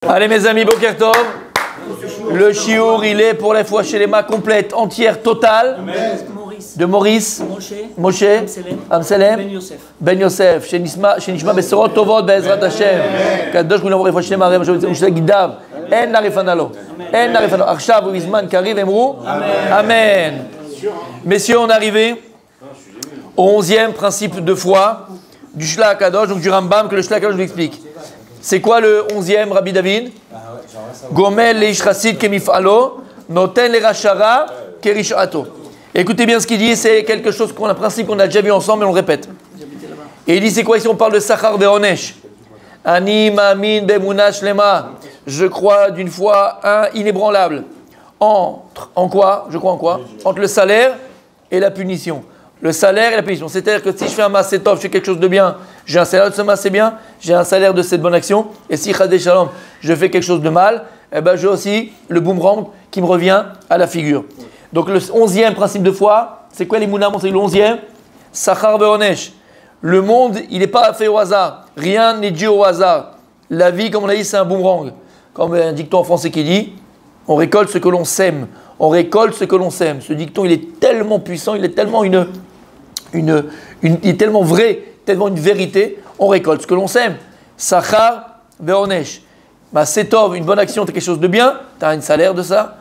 Allez mes amis, Boker Tov. Le chiour, il est pour la fois chez les mains complète, entière, totale. De Maurice, Moshe, Amselem, Ben Yosef, chez Nishma Besorot Tovot Be'ezrat Hashem. Kadosh Goulam Refresh les marées, Moshe Gidav. En Narefanalo. En Narefanalo. Arshav ou Izman Kariv Emrou. Amen. Messieurs, on est arrivé au 11e principe de foi du Shlach Kadosh, donc du Rambam, que le Shlach Kadosh vous explique. C'est quoi le 11e, Rabbi David? Gomel leish chassid kemifalo, noten le rachara kerishato. Écoutez bien ce qu'il dit, c'est quelque chose un principe qu'on a déjà vu ensemble, mais on le répète. Et il dit, c'est quoi ici? On parle de Sachar ve'onesh. Ani ma'amin be'emuna shlema. Je crois d'une foi inébranlable. En quoi? Je crois en quoi? Entre le salaire et la punition. Le salaire et la punition. C'est-à-dire que si je fais un massé top, je fais quelque chose de bien, j'ai un salaire de ce massé bien, j'ai un salaire de cette bonne action. Et si chadé shalom, je fais quelque chose de mal, eh ben j'ai aussi le boomerang qui me revient à la figure. Donc le 11e principe de foi, c'est quoi les mounamons? C'est le 11e. Sachar ve'onesh. Le monde, il n'est pas fait au hasard. Rien n'est dû au hasard. La vie, comme on l'a dit, c'est un boomerang. Comme un dicton en français qui dit, on récolte ce que l'on sème. On récolte ce que l'on sème. Ce dicton, il est tellement puissant, il est tellement il est tellement vrai, tellement une vérité. On récolte ce que l'on sème. Sachar ve'onesh. Bah, c'est tov, une bonne action, tu as quelque chose de bien, tu as un salaire de ça.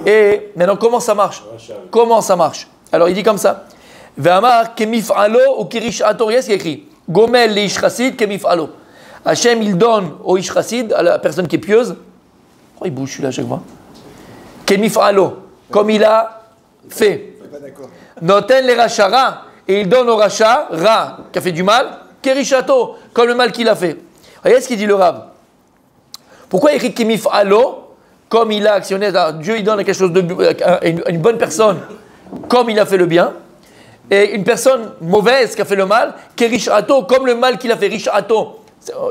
Et maintenant, comment ça marche? Comment ça marche? Alors, il dit comme ça. Ve'amar kemif'alo ou kirishato. Regardez ce qu'il écrit. Gomel le ish chassid kemif'alo. Hachem, il donne au ish chassid, à la personne qui est pieuse. Pourquoi il bouge celui-là à chaque fois? Kemif'alo. Comme il a fait. Noten le rachara. Et il donne au rachat, ra, qui a fait du mal, kerishato, comme le mal qu'il a fait. Regardez ce qu'il dit le Rav. Pourquoi il écrit kemif'alo? Comme il a actionné, Dieu il donne quelque chose de une bonne personne, comme il a fait le bien, et une personne mauvaise qui a fait le mal, kerishato, comme le mal qu'il a fait, rishato.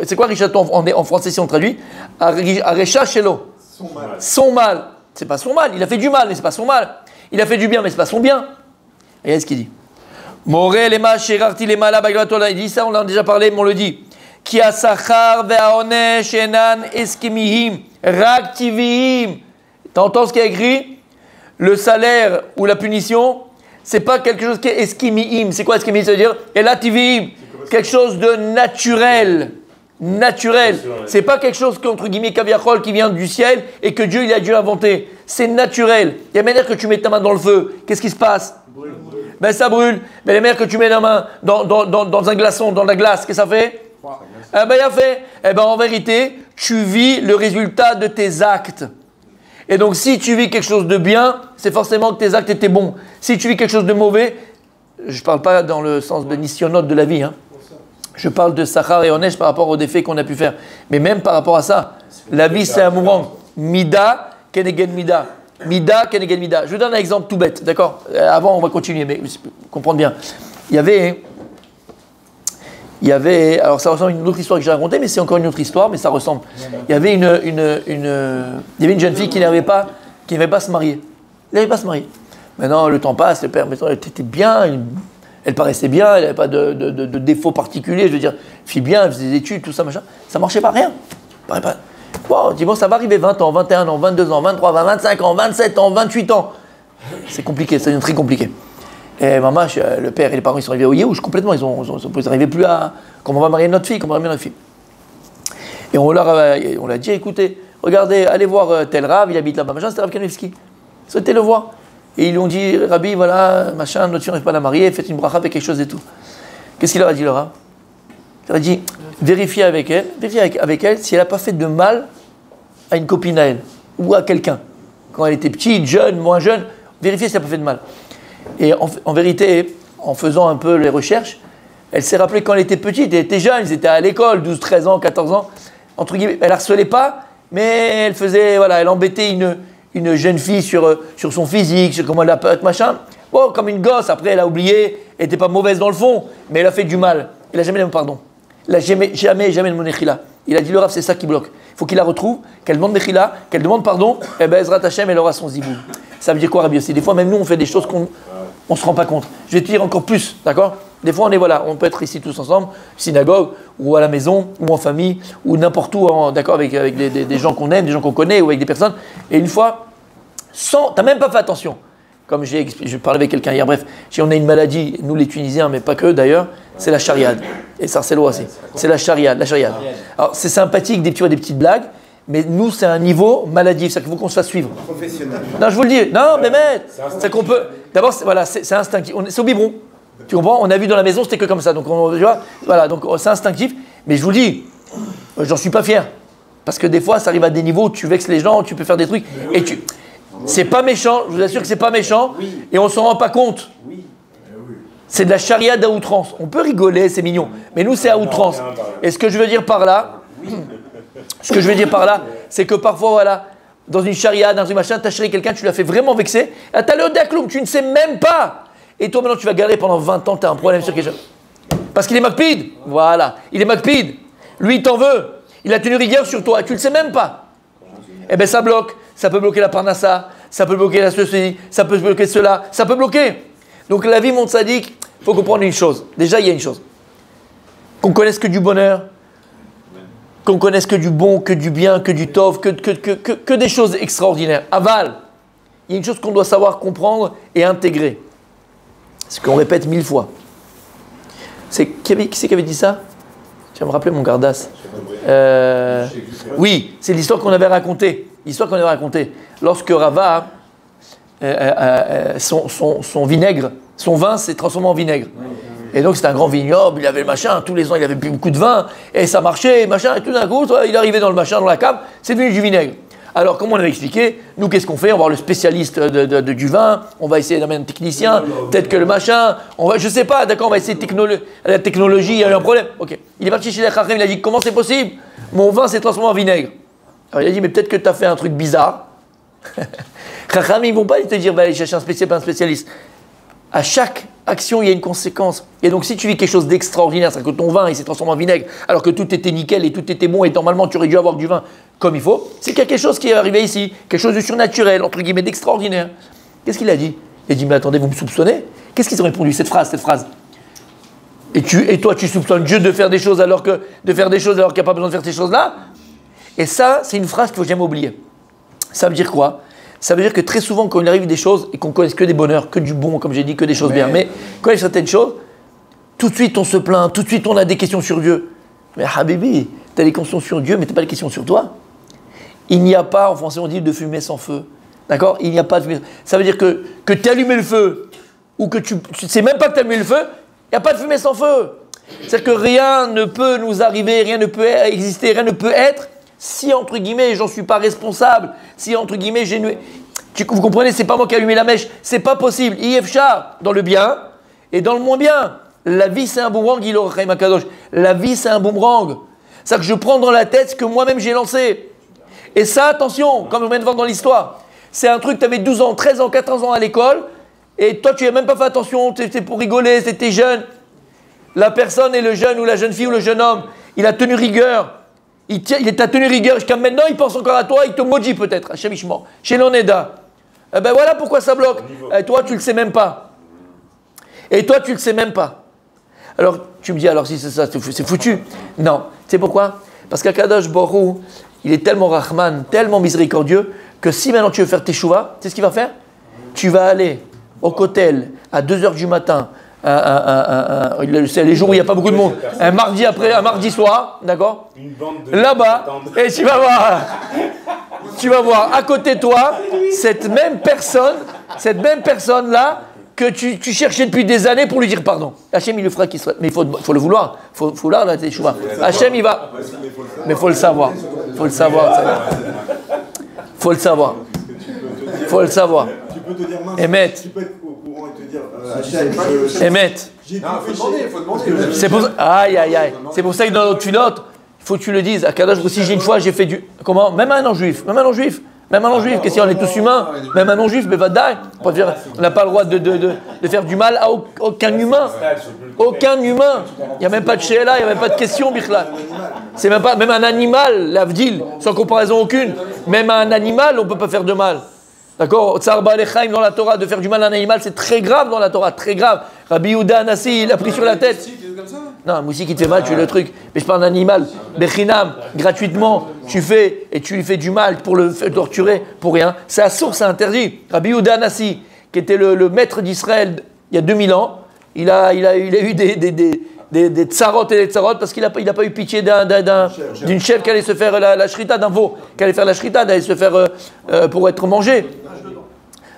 C'est quoi rishato en français si on traduit? Arecha shelo. Son mal. C'est pas son mal, il a fait du mal, mais c'est pas son mal. Il a fait du bien, mais c'est pas son bien. Et regardez ce qu'il dit. Moré lema sherarti lema la bagatola. Il dit ça, on en a déjà parlé, mais on le dit. Ki asachar ve'aonesh enan eskimihim rak tivihim. T'entends ce qui est écrit? Le salaire ou la punition, c'est pas quelque chose qui est eskimihim. C'est quoi eskimihim? Ça veut dire ela tivihim. Quelque chose de naturel. Naturel. C'est pas quelque chose qu'entre guillemets kaviachol qui vient du ciel et que Dieu il a dû inventer. C'est naturel. Il y a manière que tu mets ta main dans le feu. Qu'est-ce qui se passe? Ben ça brûle. Mais la manière que tu mets la main dans un glaçon, dans la glace, qu'est-ce que ça fait? Eh ben il a fait. Eh ben en vérité, tu vis le résultat de tes actes. Et donc si tu vis quelque chose de bien, c'est forcément que tes actes étaient bons. Si tu vis quelque chose de mauvais, je ne parle pas dans le sens de nisyonote de la vie, hein. Je parle de Sachar et Onesh par rapport aux défaits qu'on a pu faire. Mais même par rapport à ça, la vie c'est un mouvement. Mida, kenegen mida. Mida, kenegen mida. Je vous donne un exemple tout bête, d'accord? Avant on va continuer, mais comprendre bien. Il y avait, alors ça ressemble à une autre histoire que j'ai racontée, mais c'est encore une autre histoire, mais ça ressemble. Il y avait une jeune fille qui n'avait pas se marier. Elle n'avait pas se marier. Maintenant le temps passe, le père, elle était bien. Elle paraissait bien, elle n'avait pas de défaut particulier, je veux dire, fille bien, elle faisait des études, tout ça, machin. Ça ne marchait pas, rien. Bon, dis bon, ça va arriver 20 ans, 21 ans, 22 ans, 23, 25 ans, 27 ans, 28 ans. C'est compliqué, ça devient très compliqué. Et maman, le père et les parents, ils sont arrivés au Yéhouch complètement, ils n'arrivaient plus à... Comment on va marier notre fille, comment on va marier notre fille. Et on leur a dit, écoutez, regardez, allez voir tel Rav, il habite là-bas, machin, c'était Rav Kanevski. Souhaitez le voir. Et ils lui ont dit, Rabbi, voilà, machin, notre fille n'arrive pas à la marier, faites une bracha, faites quelque chose et tout. Qu'est-ce qu'il leur a dit, le Rav? Il leur a dit, vérifiez avec elle si elle n'a pas fait de mal à une copine à elle, ou à quelqu'un. Quand elle était petite, jeune, moins jeune, vérifiez si elle n'a pas fait de mal. Et en vérité, en faisant un peu les recherches, elle s'est rappelée quand elle était petite, elle était jeune, ils étaient à l'école, 12, 13 ans, 14 ans, entre guillemets, elle harcelait pas, mais elle faisait, voilà, elle embêtait une jeune fille sur son physique, sur comment elle peut être, machin. Bon, comme une gosse, après elle a oublié, elle n'était pas mauvaise dans le fond, mais elle a fait du mal. Elle n'a jamais demandé pardon. Elle n'a jamais demandé Mechila. Il a dit le Rav, c'est ça qui bloque. Il faut qu'il la retrouve, qu'elle demande Mechila, qu'elle demande pardon, et ben Ezrat Hashem, elle aura son zibou. Ça veut dire quoi, Rabbi Yossi? Des fois, même nous, on fait des choses on ne se rend pas compte. Je vais te dire encore plus, d'accord? Des fois, on peut être ici tous ensemble, synagogue, ou à la maison, ou en famille, ou n'importe où, d'accord, avec des gens qu'on aime, des gens qu'on connaît, ou avec des personnes. Et une fois, tu n'as même pas fait attention. Comme je parlais avec quelqu'un hier, bref, on a une maladie, nous les Tunisiens, mais pas que d'ailleurs, c'est la chariade. Et Sarcellois aussi. C'est la chariade. Alors, c'est sympathique, des petites blagues, mais nous, c'est un niveau maladif, c'est-à-dire qu'il faut qu'on se fasse suivre. Professionnel. Non, je vous le dis. Non, mais c'est qu'on peut. D'abord, c'est instinctif. C'est au biberon. Tu comprends? On a vu dans la maison, c'était que comme ça. Donc, tu vois, voilà, donc c'est instinctif. Mais je vous le dis, j'en suis pas fier. Parce que des fois, ça arrive à des niveaux où tu vexes les gens, tu peux faire des trucs. Et c'est pas méchant, je vous assure que c'est pas méchant. Et on s'en rend pas compte. C'est de la charia à outrance. On peut rigoler, c'est mignon. Mais nous, c'est à outrance. Et ce que je veux dire par là, c'est que parfois, voilà, dans une charia, dans une machin, tu as chéri quelqu'un, tu l'as fait vraiment vexer. Tu as le dakloum, tu ne sais même pas. Et toi, maintenant, tu vas galérer pendant 20 ans, tu as un problème sur quelque chose. Parce qu'il est makpid. Voilà, il est makpid. Lui, il t'en veut. Il a tenu rigueur sur toi, tu ne le sais même pas. Eh bien, ça bloque. Ça peut bloquer la parnassa, ça peut bloquer la ceci, ça peut bloquer cela, ça peut bloquer. Donc, la vie, mon tzaddik, il faut comprendre une chose. Déjà, il y a une chose. Qu'on connaisse que du bonheur, qu'on connaisse que du bon, que du bien, que du tov, que des choses extraordinaires. Aval, il y a une chose qu'on doit savoir comprendre et intégrer. Ce qu'on répète 1000 fois. Qui c'est qui avait dit ça? Tu vas me rappeler mon gardas. Oui, c'est l'histoire qu'on avait racontée. Lorsque Rava, son vinaigre, son vin s'est transformé en vinaigre. Et donc c'était un grand vignoble, il avait le machin, tous les ans il avait plus beaucoup de vin, et ça marchait, machin, et tout d'un coup, il arrivait dans le machin, dans la cave, c'est devenu du vinaigre. Alors, comme on avait expliqué, nous, qu'est-ce qu'on fait? On va voir le spécialiste du vin, on va essayer d'amener un technicien, peut-être que le machin, je sais pas, d'accord, on va essayer la technologie, il y a eu un problème. Ok. Il est parti chez les Chacham, il a dit, comment c'est possible? Mon vin s'est transformé en vinaigre. Alors, il a dit, mais peut-être que tu as fait un truc bizarre. Chacham, ils ne vont pas te dire, va aller chercher un spécialiste. À chaque action, il y a une conséquence. Et donc, si tu vis quelque chose d'extraordinaire, c'est-à-dire que ton vin il s'est transformé en vinaigre, alors que tout était nickel et tout était bon, et normalement, tu aurais dû avoir du vin comme il faut, c'est qu'il y a quelque chose qui est arrivé ici, quelque chose de surnaturel, entre guillemets, d'extraordinaire. Qu'est-ce qu'il a dit? Il a dit, mais attendez, vous me soupçonnez? Qu'est-ce qu'ils ont répondu? Cette phrase. Et toi, tu soupçonnes Dieu de faire des choses alors qu'il n'y a pas besoin de faire ces choses-là? Et ça, c'est une phrase qu'il ne faut jamais oublier. Ça veut dire quoi? Ça veut dire que très souvent, quand il arrive des choses et qu'on ne connaisse que des bonheurs, que du bon, comme j'ai dit, que des choses bien, mais quand il y a certaines choses, tout de suite on se plaint, tout de suite on a des questions sur Dieu. Mais Habibi, tu as des questions sur Dieu, mais tu n'as pas des questions sur toi. Il n'y a pas, en français on dit, de fumée sans feu. D'accord? Il n'y a pas de fumée. Ça veut dire que tu as allumé le feu, ou que tu ne sais même pas que tu as allumé le feu, il n'y a pas de fumée sans feu. C'est-à-dire que rien ne peut nous arriver, rien ne peut exister, rien ne peut être, si, entre guillemets, j'en suis pas responsable, si, entre guillemets, vous comprenez, c'est pas moi qui ai allumé la mèche, c'est pas possible. IFCHA, dans le bien et dans le moins bien. La vie, c'est un boomerang, il aurait Kadosh. La vie, c'est un boomerang. C'est-à-dire que je prends dans la tête ce que moi-même j'ai lancé. Et ça, attention, comme on vient de voir dans l'histoire, c'est un truc, tu avais 12 ans, 13 ans, 14 ans à l'école, et toi, tu n'as même pas fait attention, c'était pour rigoler, c'était jeune. La personne et le jeune, ou la jeune fille, ou le jeune homme, il a tenu rigueur. Il t'a tenu rigueur jusqu'à maintenant, il pense encore à toi, il te maudit peut-être, Hachem Ishmor, chez l'Oneda. Eh ben voilà pourquoi ça bloque. Et toi, tu ne le sais même pas. Alors, tu me dis, alors si c'est ça, c'est foutu. Non. Tu sais pourquoi? Parce qu'Akadosh Borou, il est tellement Rahman, tellement miséricordieux, que si maintenant tu veux faire tes chouvas, tu sais ce qu'il va faire? Tu vas aller au Kotel à 2h du matin, c'est les jours où il n'y a pas beaucoup de monde, un mardi soir, d'accord? Là-bas, et tu vas voir à côté de toi cette même personne-là que tu cherchais depuis des années pour lui dire pardon. Hachem, il le fera qu'il soit. Mais il faut le vouloir. Il faut vouloir là, tes chouvas. Hachem, il va. Mais il faut le savoir. Il faut le savoir. Tu peux te dire mince. Emet. Tu peux être au courant et te dire Emet. Faut demander. C'est pour ça. Aïe. C'est pour ça que dans notre filote, il faut que tu le dises. À Kadosh aussi, j'ai une fois, j'ai fait du. Comment? Même un non-juif. Qu'est-ce qu'on est tous humains? Même un non-juif, mais va dire. On n'a pas le droit de faire du mal à aucun humain. Aucun humain. Il n'y a même pas de Sheela, il n'y a même pas de question, Bichla. C'est même un animal, l'Avdil, sans comparaison aucune. Même à un animal, on ne peut pas faire de mal. D'accord, Tsar Ba'alechaim dans la Torah, de faire du mal à un animal, c'est très grave dans la Torah, très grave. Rabbi Yehuda Anassi, il a pris sur la tête. Non, un moustique qui te fait mal, tu es le truc. Mais je parle d'un animal, Bechinam, gratuitement, tu fais, et tu lui fais du mal pour le torturer, pour rien. C'est à source, c'est interdit. Rabbi Yehuda Anassi, qui était le maître d'Israël il y a 2000 ans, il a eu des tsarot et des tsarot parce qu'il n'a pas eu pitié d'une chèvre qui allait se faire la shrita, d'un veau qui allait faire la shrita, d'aller se faire pour être mangé.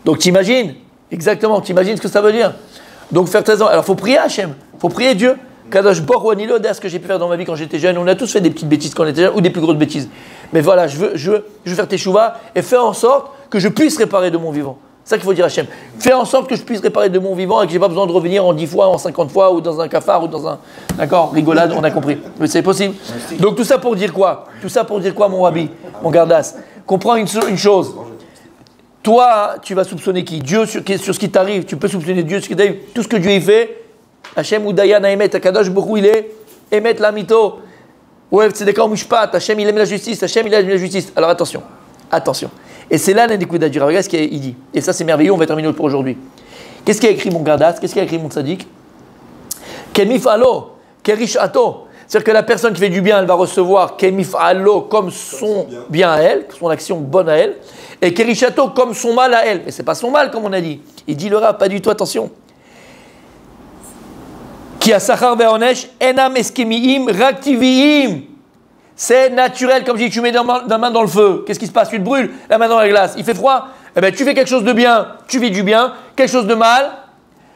Donc t'imagines, exactement, t'imagines ce que ça veut dire. Donc faire 13 ans. Alors il faut prier Hachem, il faut prier Dieu. Kadosh Baruch Hu Anilo, ce que j'ai pu faire dans ma vie quand j'étais jeune, on a tous fait des petites bêtises quand on était jeune ou des plus grosses bêtises. Mais voilà, je veux faire teshuva et faire en sorte que je puisse réparer de mon vivant. C'est ça qu'il faut dire à Hachem. Fais en sorte que je puisse réparer de mon vivant et que je n'ai pas besoin de revenir en 10 fois, en 50 fois, ou dans un cafard, ou dans un... D'accord, rigolade, on a compris. Mais c'est possible. Donc tout ça pour dire quoi? Tout ça pour dire quoi, mon Rabbi, mon Gardas? Comprends une chose. Toi, tu vas soupçonner qui? Dieu sur ce qui t'arrive. Tu peux soupçonner Dieu sur ce qui t'arrive. Tout ce que Dieu y fait, Hachem ou Dayan a émet, Akadosh Baruch Hu, il est émet la mito. Ouais, c'est d'accord, mouchpat. Hachem, il aime la justice. Hachem, il aime la justice. Alors attention. Attention. Et c'est là l'indécoudade du Rav. Regarde ce qu'il dit. Et ça, c'est merveilleux. On va terminer pour aujourd'hui. Qu'est-ce qu'il a écrit mon Gardas? Qu'est-ce qu'il a écrit mon Tzadik? Kemifalo, kerishato. C'est-à-dire que la personne qui fait du bien, elle va recevoir kemifalo comme son bien à elle, son action bonne à elle, et kerishato comme son mal à elle. Mais c'est pas son mal, comme on a dit. Il dit le Rav, pas du tout, attention. Ki asachar ve'onesh enam eskemiim raktiviim. C'est naturel, comme je dis, tu mets la main dans le feu. Qu'est-ce qui se passe? Tu te brûles, la main dans la glace. Il fait froid. Eh bien, tu fais quelque chose de bien, tu vis du bien. Quelque chose de mal,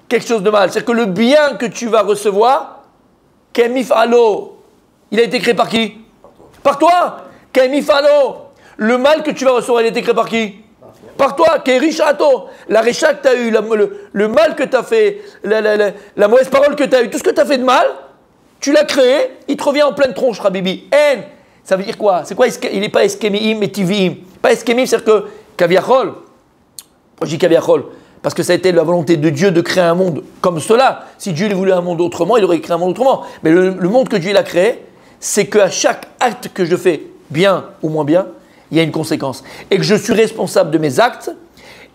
quelque chose de mal. C'est-à-dire que le bien que tu vas recevoir, Kemifalo, il a été créé par qui? Par toi. Kemifalo. Le mal que tu vas recevoir, il a été créé par qui? Par toi. Kerishato. La récha que tu as eu, le mal que tu as fait, la mauvaise parole que tu as eu, tout ce que tu as fait de mal, tu l'as créé, il te revient en pleine tronche, Rabibi. En, ça veut dire quoi? C'est quoi? Il n'est pas eskemiim, mais tiviim. Pas eskemiim, c'est-à-dire que kaviachol. Pourquoi je dis kaviachol? Parce que ça a été la volonté de Dieu de créer un monde comme cela. Si Dieu voulait un monde autrement, il aurait créé un monde autrement. Mais le monde que Dieu a créé, c'est qu'à chaque acte que je fais, bien ou moins bien, il y a une conséquence. Et que je suis responsable de mes actes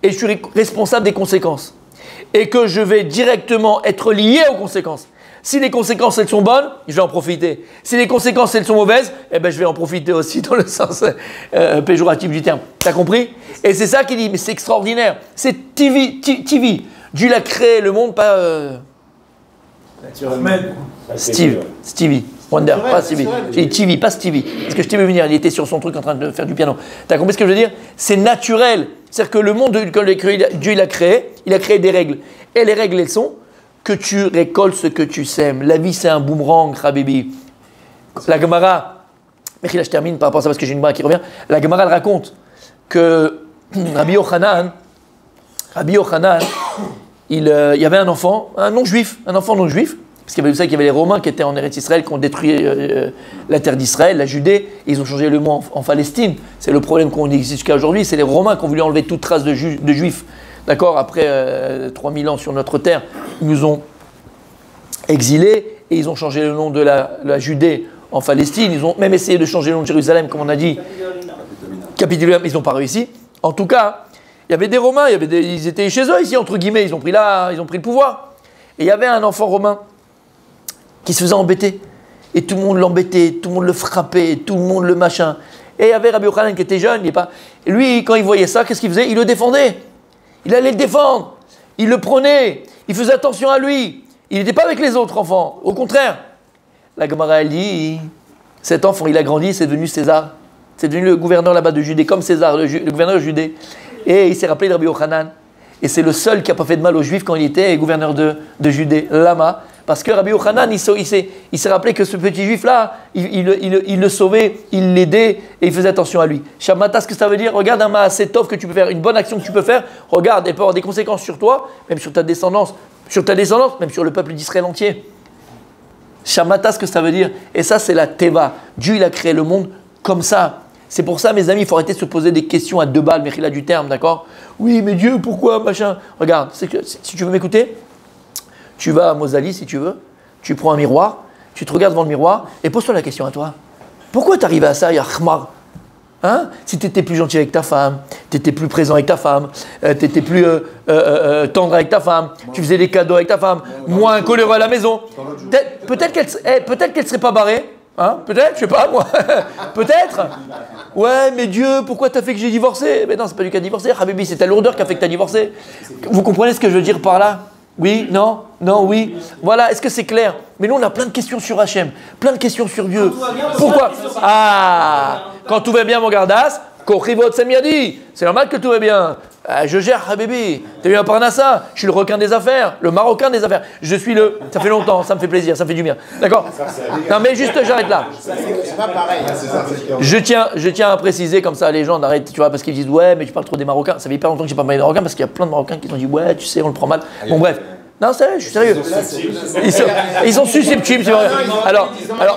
et je suis responsable des conséquences. Et que je vais directement être lié aux conséquences. Si les conséquences, elles sont bonnes, je vais en profiter. Si les conséquences, elles sont mauvaises, eh ben, je vais en profiter aussi dans le sens péjoratif du terme. T'as compris? Et c'est ça qu'il dit, mais c'est extraordinaire. C'est TV. Dieu l'a créé, le monde, pas... Stevie. Wonder, pas Stevie. J'ai dit TV, pas Stevie. Parce que je t'ai vu venir, il était sur son truc en train de faire du piano. T'as compris ce que je veux dire? C'est naturel. C'est-à-dire que le monde que Dieu l'a créé, il a créé des règles. Et les règles, elles sont... que tu récoltes ce que tu sèmes. La vie, c'est un boomerang, Habibi. La Gemara, mais là je termine par rapport à ça parce que j'ai une Gemara qui revient. La Gemara, elle raconte que Rabbi Yochanan, il y avait un enfant non-juif, parce qu'il y avait, vous savez qu'il y avait les Romains qui étaient en Eretz Israël, qui ont détruit la terre d'Israël, la Judée, et ils ont changé le mot en Palestine. C'est le problème qu'on existe jusqu'à aujourd'hui. C'est les Romains qui ont voulu enlever toute trace de juifs. D'accord, après 3000 ans sur notre terre, ils nous ont exilés et ils ont changé le nom de la Judée en Palestine. Ils ont même essayé de changer le nom de Jérusalem, comme on a dit. Capitulum, ils n'ont pas réussi. En tout cas, il y avait des Romains, ils étaient chez eux ici, entre guillemets, ils ont pris le pouvoir. Et il y avait un enfant romain qui se faisait embêter. Et tout le monde l'embêtait, tout le monde le frappait, tout le monde le machin. Et il y avait Rabbi Yochanan qui était jeune, et lui, quand il voyait ça, qu'est-ce qu'il faisait? Il le défendait. Il allait le défendre, il le prenait, il faisait attention à lui. Il n'était pas avec les autres enfants, au contraire. La Gemara, elle dit, cet enfant, il a grandi, c'est devenu César. C'est devenu le gouverneur là-bas de Judée, comme César, le gouverneur de Judée. Et il s'est rappelé de Rabbi Yochanan. Et c'est le seul qui n'a pas fait de mal aux Juifs quand il était gouverneur de Judée. Lama. Parce que Rabbi Yochanan, il s'est rappelé que ce petit juif-là, il le sauvait, il l'aidait et il faisait attention à lui. Shamata, ce que ça veut dire, regarde un ma'asetov que tu peux faire, une bonne action que tu peux faire, regarde, elle peut avoir des conséquences sur toi, même sur ta descendance, même sur le peuple d'Israël entier. Shamata, ce que ça veut dire. Et ça, c'est la teva. Dieu, il a créé le monde comme ça. C'est pour ça, mes amis, il faut arrêter de se poser des questions à deux balles, mais il a du terme, d'accord? Oui, mais Dieu, pourquoi, machin? Regarde, si tu veux m'écouter, tu vas à Mosali, si tu veux, tu prends un miroir, tu te regardes devant le miroir, et pose-toi la question à toi. Pourquoi tu arrives à ça, ya khmar? Hein? Si tu étais plus gentil avec ta femme, tu étais plus présent avec ta femme, tu étais plus tendre avec ta femme, tu faisais des cadeaux avec ta femme, moins coléreux à la maison, peut-être qu'elle ne serait pas barrée. Hein? Peut-être, je sais pas moi. Peut-être. Ouais, mais Dieu, pourquoi t'as fait que j'ai divorcé? Mais non, c'est pas lui qui a divorcé. Habibi, c'est ta lourdeur qui a fait que t'as divorcé. Vous comprenez ce que je veux dire par là? Oui, non, non, oui. Voilà, est-ce que c'est clair? Mais nous, on a plein de questions sur Hachem, plein de questions sur Dieu. Pourquoi? Ah, quand tout va bien, mon gardas, Kochivot Semiadi. C'est normal que tout va bien. Je gère, Habibi. T'as vu un Parnassa? Je suis le requin des affaires, le marocain des affaires. Je suis le. Ça fait longtemps, ça me fait plaisir, ça me fait du bien. D'accord? Non, mais juste, j'arrête là. C'est pas pareil. Je tiens à préciser, comme ça, les gens arrêtent, tu vois, parce qu'ils disent ouais, mais tu parles trop des Marocains. Ça fait hyper longtemps que j'ai pas parlé des Marocains parce qu'il y a plein de Marocains qui ont dit ouais, tu sais, on le prend mal. Bon, bref. Non, c'est vrai, je suis sérieux. Ils sont susceptibles, c'est vrai. Alors,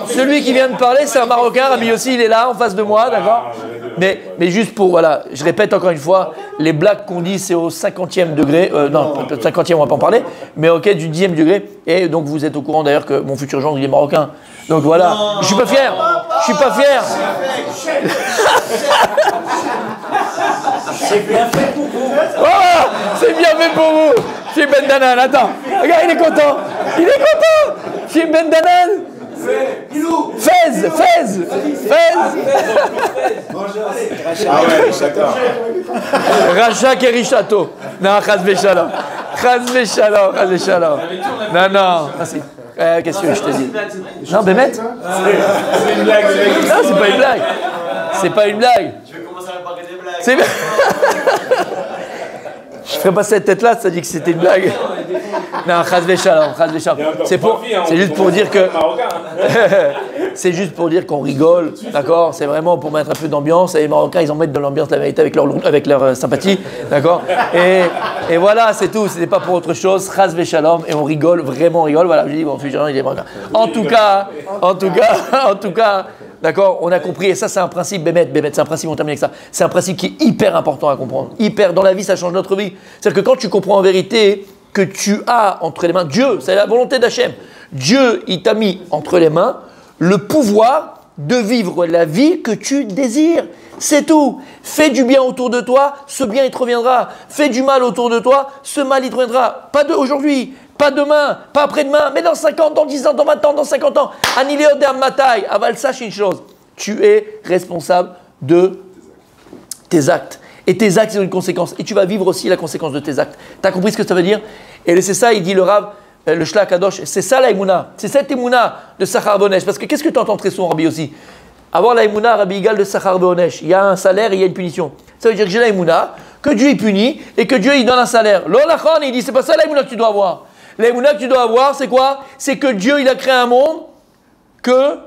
celui qui vient de parler, c'est un Marocain. Rabbi aussi, il est là, en face de moi, d'accord? Mais juste pour, voilà, je répète encore une fois, les blagues qu'on dit, c'est au 50e degré. Non, 50e, on va pas en parler. Mais ok, du 10e degré. Et donc, vous êtes au courant d'ailleurs que mon futur gendre, il est marocain. Donc voilà, je suis pas fier. Je suis pas fier. C'est bien fait pour vous. Oh, c'est bien fait pour vous. Chez Ben Danan, attends. Regarde, il est content. Il est content. Chez Ben Danan. Fez. Ah ouais, d'accord. Rachak et Richato. Non, Chaz Veshalom. Non. Merci. Qu'est-ce que je te dis? Non, Bémet. C'est une blague. Non, c'est pas une blague. C'est pas une blague. Je vais commencer à parler des blagues. C'est bien. Je ferais pas cette tête-là, ça dit que c'était une blague. Non, Chaz Veshalom. C'est juste pour dire que. C'est juste pour dire qu'on rigole, d'accord? C'est vraiment pour mettre un peu d'ambiance. Et les Marocains, ils en mettent de l'ambiance, la vérité, avec leur sympathie, d'accord? Et voilà, c'est tout. C'était pas pour autre chose. Chaz Veshalom. Et on rigole, vraiment on rigole. Voilà, je dis, bon, futur, il est Marocain. En tout cas, d'accord, on a compris. Et ça, c'est un principe, Bémet, c'est un principe, on termine avec ça. C'est un principe qui est hyper important à comprendre. Hyper, dans la vie, ça change notre vie. C'est-à-dire que quand tu comprends en vérité que tu as entre les mains Dieu, c'est la volonté d'Hachem. Dieu, il t'a mis entre les mains le pouvoir de vivre la vie que tu désires. C'est tout. Fais du bien autour de toi, ce bien, il te reviendra. Fais du mal autour de toi, ce mal, il te reviendra. Pas aujourd'hui, pas demain, pas après-demain, mais dans 50 ans, dans 10 ans, dans 20 ans, dans 50 ans. Aniléodem Matai. Aval, sache une chose. Tu es responsable de tes actes. Et tes actes, ils ont une conséquence. Et tu vas vivre aussi la conséquence de tes actes. Tu as compris ce que ça veut dire? Et c'est ça, il dit le Rav, le Shlach Kadosh, c'est ça la Emouna. C'est cette Emouna de Sachar Be'onesh. Parce que qu'est-ce que tu entends très souvent, Rabbi aussi? Avoir la Emouna, Rabbi Igal de Sachar Be'onesh. Il y a un salaire et il y a une punition. Ça veut dire que j'ai la Emouna, que Dieu il punit et que Dieu il donne un salaire. L'Olachon, il dit, c'est pas ça la Emouna que tu dois avoir. La Emouna que tu dois avoir, c'est quoi? C'est que Dieu il a créé un monde, que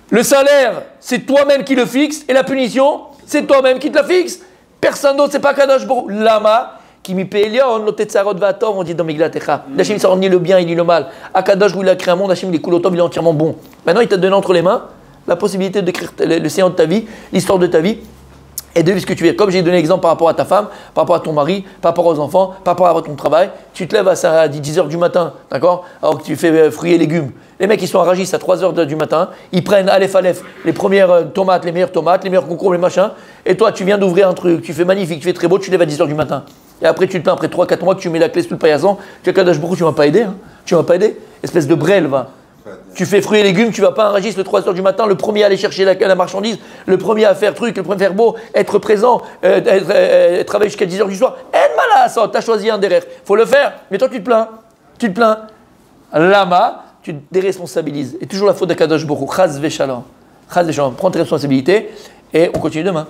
le salaire, c'est toi-même qui le fixe et la punition, c'est toi-même qui te la fixe. Personne d'autre, c'est pas Kadosh Baruch Hu. Lama. Qui mi pélion, notetzarot vator, on dit dans Miglatecha. Hachem, il sort ni le bien ni le mal. Akadosh, où il a créé un monde, Hachem, il est coulotov, il est entièrement bon. Maintenant, il t'a donné entre les mains la possibilité d'écrire le séant de ta vie, l'histoire de ta vie, et de vivre ce que tu veux. Comme j'ai donné l'exemple par rapport à ta femme, par rapport à ton mari, par rapport aux enfants, par rapport à ton travail, tu te lèves à 10h du matin, d'accord? Alors que tu fais fruits et légumes. Les mecs, ils sont à Ragis à 3h du matin, ils prennent Aleph, les premières tomates, les meilleures concombres, les machins, et toi, tu viens d'ouvrir un truc, tu fais magnifique, tu fais très beau, tu te lèves à 10h du matin. Et après, tu te plains, après 3-4 mois, que tu mets la clé sous le paillasson, tu as Kadosh Baruch Hu, tu m'as pas aidé, hein? Tu m'as pas aidé? Espèce de brêle, va. Tu fais fruits et légumes, tu vas pas à Ragis le 3h du matin, le premier à aller chercher la marchandise, le premier à faire truc, le premier à faire beau, être présent, travailler jusqu'à 10h du soir. En malasa, tu as choisi un derrière. Faut le faire, mais toi tu te plains. Lama, tu te déresponsabilises. Et toujours la faute de Kadosh Baruch Hu. Chaz Veshalom. Prends tes responsabilités et on continue demain.